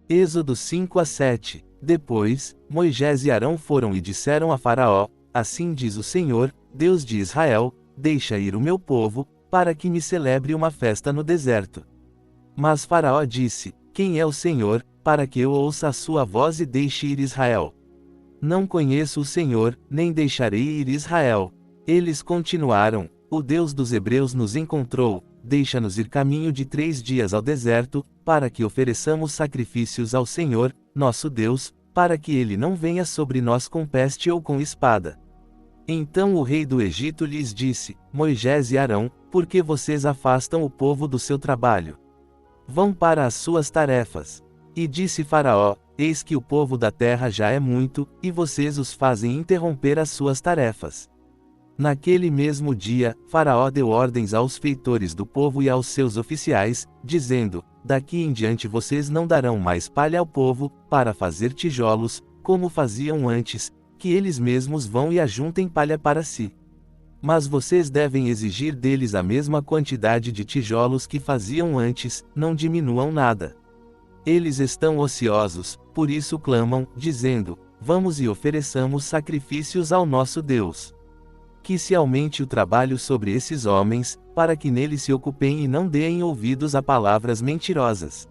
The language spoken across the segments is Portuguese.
Êxodo 5-7. Depois, Moisés e Arão foram e disseram a Faraó: Assim diz o Senhor, Deus de Israel, deixa ir o meu povo, para que me celebre uma festa no deserto. Mas Faraó disse: Quem é o Senhor, para que eu ouça a sua voz e deixe ir Israel? Não conheço o Senhor, nem deixarei ir Israel. Eles continuaram: O Deus dos Hebreus nos encontrou, deixa-nos ir caminho de 3 dias ao deserto, para que ofereçamos sacrifícios ao Senhor, nosso Deus, para que ele não venha sobre nós com peste ou com espada. Então o rei do Egito lhes disse: Moisés e Arão, por que vocês afastam o povo do seu trabalho? Vão para as suas tarefas. E disse Faraó: Eis que o povo da terra já é muito, e vocês os fazem interromper as suas tarefas. Naquele mesmo dia, Faraó deu ordens aos feitores do povo e aos seus oficiais, dizendo: Daqui em diante vocês não darão mais palha ao povo, para fazer tijolos, como faziam antes, que eles mesmos vão e ajuntem palha para si. Mas vocês devem exigir deles a mesma quantidade de tijolos que faziam antes, não diminuam nada. Eles estão ociosos, por isso clamam, dizendo: Vamos e ofereçamos sacrifícios ao nosso Deus. Que se aumente o trabalho sobre esses homens, para que neles se ocupem e não deem ouvidos a palavras mentirosas.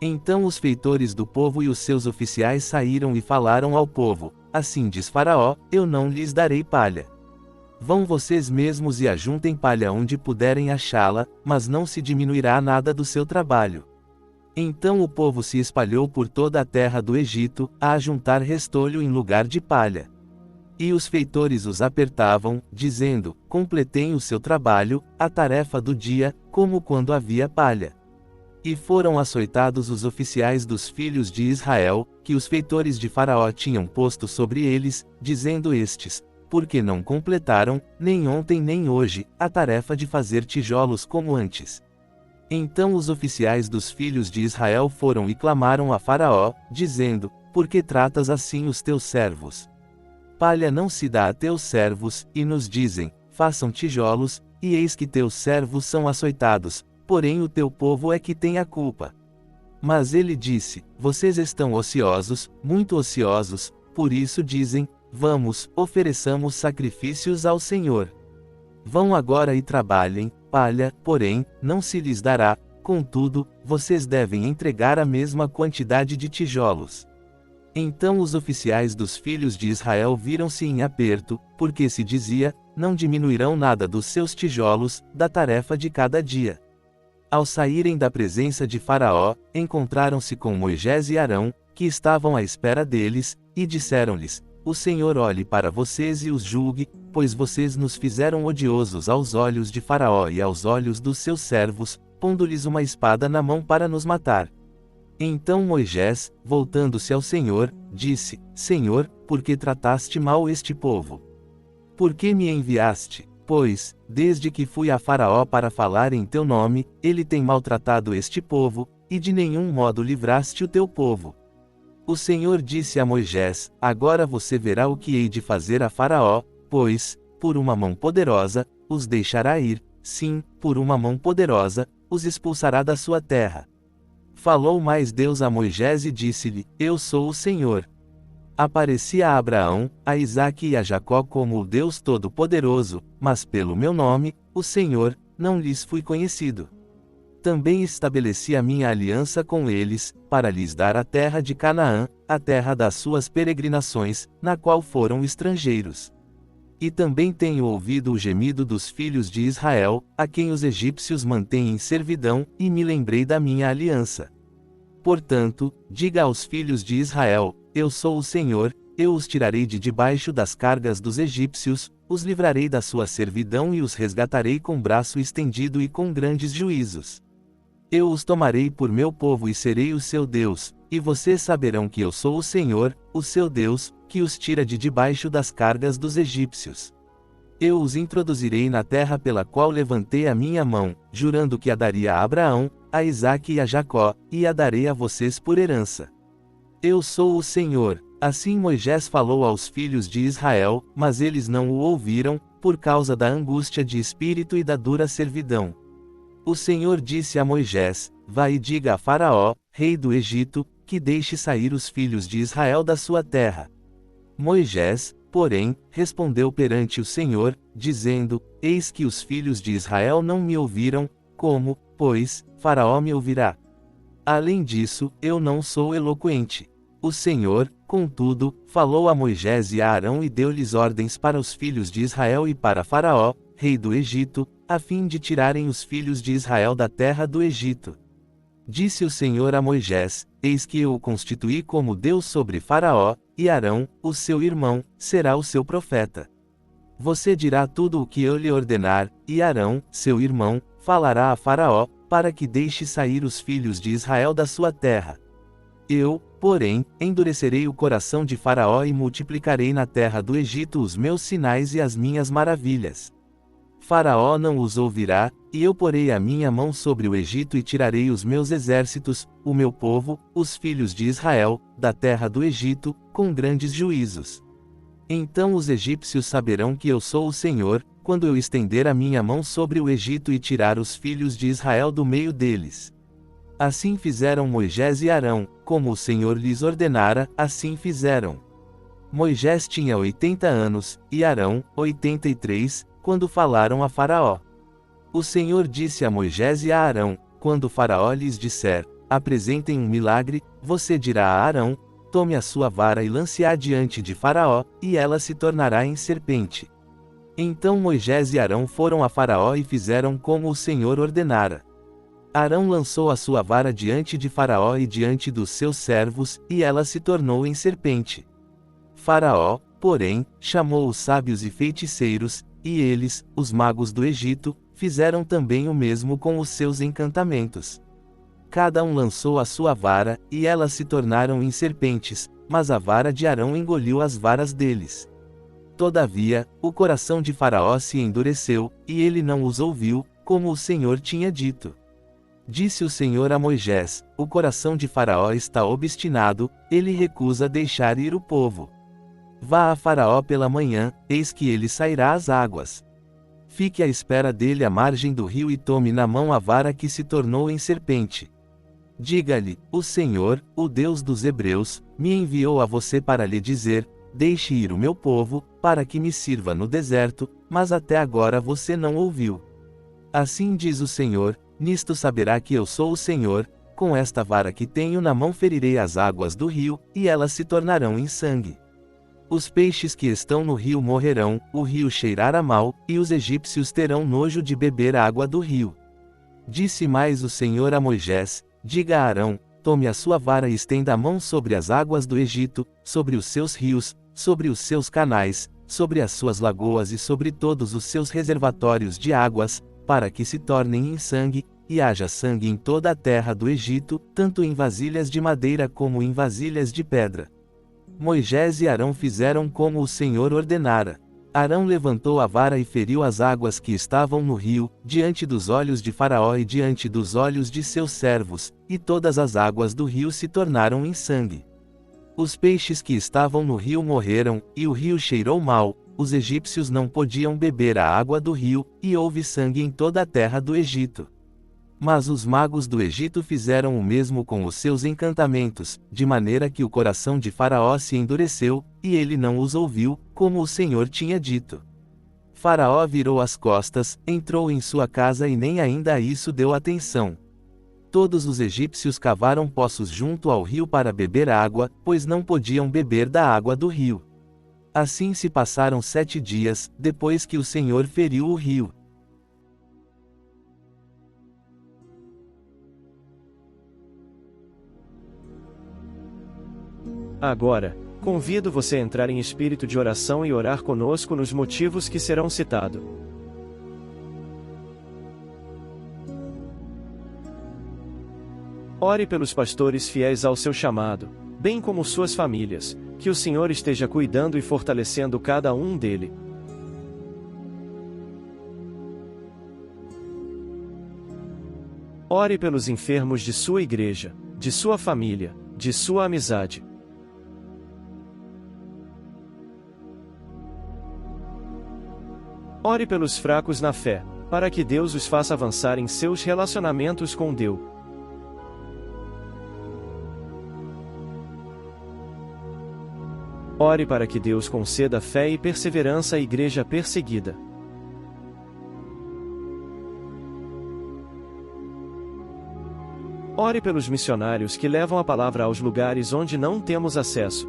Então os feitores do povo e os seus oficiais saíram e falaram ao povo: Assim diz Faraó, eu não lhes darei palha. Vão vocês mesmos e ajuntem palha onde puderem achá-la, mas não se diminuirá nada do seu trabalho. Então o povo se espalhou por toda a terra do Egito, a ajuntar restolho em lugar de palha. E os feitores os apertavam, dizendo: Completem o seu trabalho, a tarefa do dia, como quando havia palha. E foram açoitados os oficiais dos filhos de Israel, que os feitores de Faraó tinham posto sobre eles, dizendo estes: Porque não completaram, nem ontem nem hoje, a tarefa de fazer tijolos como antes. Então os oficiais dos filhos de Israel foram e clamaram a Faraó, dizendo: Por que tratas assim os teus servos? Palha não se dá a teus servos, e nos dizem: Façam tijolos, e eis que teus servos são açoitados, porém o teu povo é que tem a culpa. Mas ele disse: Vocês estão ociosos, muito ociosos, por isso dizem: Vamos, ofereçamos sacrifícios ao Senhor. Vão agora e trabalhem, palha, porém, não se lhes dará, contudo, vocês devem entregar a mesma quantidade de tijolos. Então os oficiais dos filhos de Israel viram-se em aperto, porque se dizia: Não diminuirão nada dos seus tijolos, da tarefa de cada dia. Ao saírem da presença de Faraó, encontraram-se com Moisés e Arão, que estavam à espera deles, e disseram-lhes: O Senhor olhe para vocês e os julgue, pois vocês nos fizeram odiosos aos olhos de Faraó e aos olhos dos seus servos, pondo-lhes uma espada na mão para nos matar. Então Moisés, voltando-se ao Senhor, disse: Senhor, por que trataste mal este povo? Por que me enviaste? Pois, desde que fui a Faraó para falar em teu nome, ele tem maltratado este povo, e de nenhum modo livraste o teu povo. O Senhor disse a Moisés: Agora você verá o que hei de fazer a Faraó, pois, por uma mão poderosa, os deixará ir, sim, por uma mão poderosa, os expulsará da sua terra. Falou mais Deus a Moisés e disse-lhe: Eu sou o Senhor. Apareci a Abraão, a Isaque e a Jacó como o Deus Todo-Poderoso, mas pelo meu nome, o Senhor, não lhes fui conhecido. Também estabeleci a minha aliança com eles, para lhes dar a terra de Canaã, a terra das suas peregrinações, na qual foram estrangeiros. E também tenho ouvido o gemido dos filhos de Israel, a quem os egípcios mantêm em servidão, e me lembrei da minha aliança. Portanto, diga aos filhos de Israel: Eu sou o Senhor, eu os tirarei de debaixo das cargas dos egípcios, os livrarei da sua servidão e os resgatarei com braço estendido e com grandes juízos. Eu os tomarei por meu povo e serei o seu Deus, e vocês saberão que eu sou o Senhor, o seu Deus, que os tira de debaixo das cargas dos egípcios. Eu os introduzirei na terra pela qual levantei a minha mão, jurando que a daria a Abraão, a Isaque e a Jacó, e a darei a vocês por herança. Eu sou o Senhor. Assim Moisés falou aos filhos de Israel, mas eles não o ouviram, por causa da angústia de espírito e da dura servidão. O Senhor disse a Moisés: Vai e diga a Faraó, rei do Egito, que deixe sair os filhos de Israel da sua terra. Moisés, porém, respondeu perante o Senhor, dizendo: Eis que os filhos de Israel não me ouviram, como, pois, Faraó me ouvirá? Além disso, eu não sou eloquente. O Senhor, contudo, falou a Moisés e a Arão e deu-lhes ordens para os filhos de Israel e para Faraó, rei do Egito, a fim de tirarem os filhos de Israel da terra do Egito. Disse o Senhor a Moisés: Eis que eu o constituí como Deus sobre Faraó, e Arão, o seu irmão, será o seu profeta. Você dirá tudo o que eu lhe ordenar, e Arão, seu irmão, falará a Faraó, para que deixe sair os filhos de Israel da sua terra. Eu, porém, endurecerei o coração de Faraó e multiplicarei na terra do Egito os meus sinais e as minhas maravilhas. Faraó não os ouvirá, e eu porei a minha mão sobre o Egito e tirarei os meus exércitos, o meu povo, os filhos de Israel, da terra do Egito, com grandes juízos. Então os egípcios saberão que eu sou o Senhor, quando eu estender a minha mão sobre o Egito e tirar os filhos de Israel do meio deles. Assim fizeram Moisés e Arão, como o Senhor lhes ordenara, assim fizeram. Moisés tinha 80 anos, e Arão, 83, quando falaram a Faraó. O Senhor disse a Moisés e a Arão: Quando Faraó lhes disser: Apresentem um milagre, você dirá a Arão: Tome a sua vara e lance-a diante de Faraó, e ela se tornará em serpente. Então Moisés e Arão foram a Faraó e fizeram como o Senhor ordenara. Arão lançou a sua vara diante de Faraó e diante dos seus servos, e ela se tornou em serpente. Faraó, porém, chamou os sábios e feiticeiros, e eles, os magos do Egito, fizeram também o mesmo com os seus encantamentos. Cada um lançou a sua vara, e elas se tornaram em serpentes, mas a vara de Arão engoliu as varas deles. Todavia, o coração de Faraó se endureceu, e ele não os ouviu, como o Senhor tinha dito. Disse o Senhor a Moisés: O coração de Faraó está obstinado, ele recusa deixar ir o povo. Vá a Faraó pela manhã, eis que ele sairá às águas. Fique à espera dele à margem do rio e tome na mão a vara que se tornou em serpente. Diga-lhe: O Senhor, o Deus dos Hebreus, me enviou a você para lhe dizer: Deixe ir o meu povo, para que me sirva no deserto, mas até agora você não ouviu. Assim diz o Senhor: Nisto saberá que eu sou o Senhor, com esta vara que tenho na mão ferirei as águas do rio, e elas se tornarão em sangue. Os peixes que estão no rio morrerão, o rio cheirará mal, e os egípcios terão nojo de beber a água do rio. Disse mais o Senhor a Moisés: Diga a Arão: Tome a sua vara e estenda a mão sobre as águas do Egito, sobre os seus rios, sobre os seus canais, sobre as suas lagoas e sobre todos os seus reservatórios de águas, para que se tornem em sangue, e haja sangue em toda a terra do Egito, tanto em vasilhas de madeira como em vasilhas de pedra. Moisés e Arão fizeram como o Senhor ordenara. Arão levantou a vara e feriu as águas que estavam no rio, diante dos olhos de Faraó e diante dos olhos de seus servos, e todas as águas do rio se tornaram em sangue. Os peixes que estavam no rio morreram, e o rio cheirou mal, os egípcios não podiam beber a água do rio, e houve sangue em toda a terra do Egito. Mas os magos do Egito fizeram o mesmo com os seus encantamentos, de maneira que o coração de Faraó se endureceu, e ele não os ouviu, como o Senhor tinha dito. Faraó virou as costas, entrou em sua casa e nem ainda a isso deu atenção. Todos os egípcios cavaram poços junto ao rio para beber água, pois não podiam beber da água do rio. Assim se passaram 7 dias, depois que o Senhor feriu o rio. Agora, convido você a entrar em espírito de oração e orar conosco nos motivos que serão citados. Ore pelos pastores fiéis ao seu chamado, bem como suas famílias, que o Senhor esteja cuidando e fortalecendo cada um deles. Ore pelos enfermos de sua igreja, de sua família, de sua amizade. Ore pelos fracos na fé, para que Deus os faça avançar em seus relacionamentos com Deus. Ore para que Deus conceda fé e perseverança à igreja perseguida. Ore pelos missionários que levam a palavra aos lugares onde não temos acesso.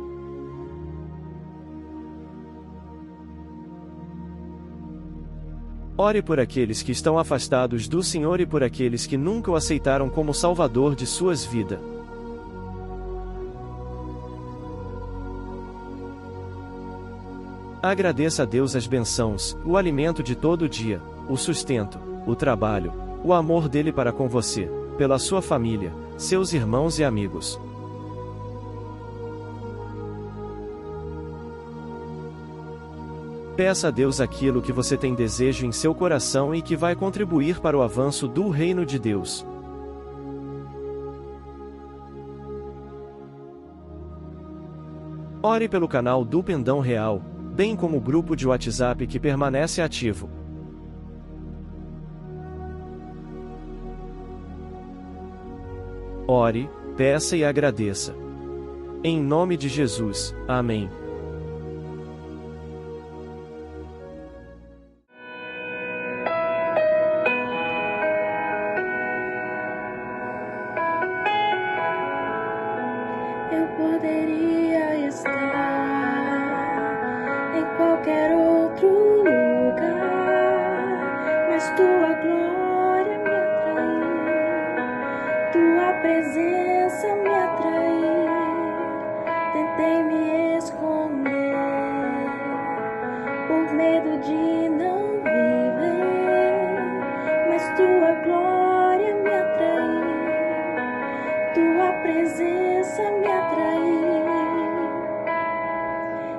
Ore por aqueles que estão afastados do Senhor e por aqueles que nunca o aceitaram como Salvador de suas vidas. Agradeça a Deus as bênçãos, o alimento de todo dia, o sustento, o trabalho, o amor dele para com você, pela sua família, seus irmãos e amigos. Peça a Deus aquilo que você tem desejo em seu coração e que vai contribuir para o avanço do reino de Deus. Ore pelo canal do Pendão Real, bem como o grupo de WhatsApp que permanece ativo. Ore, peça e agradeça. Em nome de Jesus, amém. Eu poderia estar em qualquer outro lugar, mas tua glória me atraiu, tua presença me atraiu. Tentei me esconder por medo de não viver, mas tua glória me atraiu, tua presença me atraiu.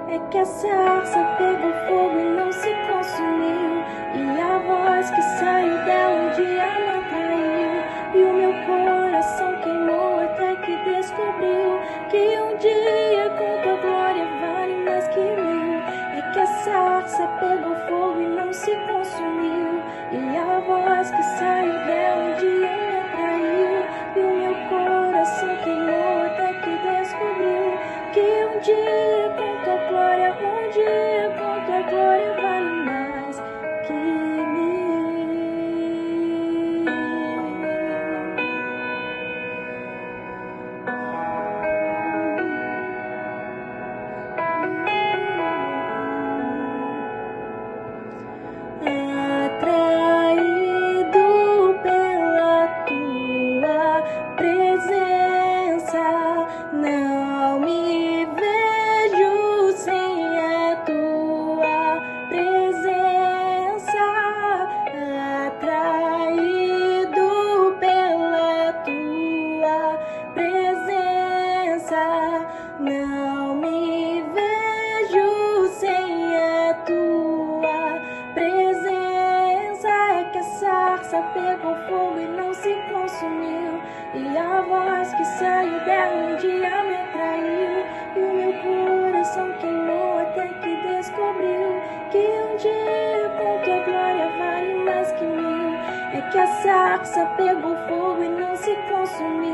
É que a sarça pegou fogo e não se consumiu, e a voz que saiu dela um dia me atraiu, e o meu coração queimou até que descobriu que um dia com tua glória vale mais que mil. É que a sarça pegou fogo e não se consumiu, e a voz que saiu dela um dia me atraiu, e o meu coração queimou até que descobriu que um dia com tua glória, um dia com tua glória vale mais que mil. Atraído pela tua presença, não me vejo sem a tua presença. Atraído pela tua presença, não me vejo sem a tua presença. É que a sarça pegou fogo e não se consumiu, e a voz que saiu dela um dia me atraiu, e o meu coração queimou até que descobriu que um dia com tua glória vale mais que mil. É que a sarça pegou fogo e não se consumiu,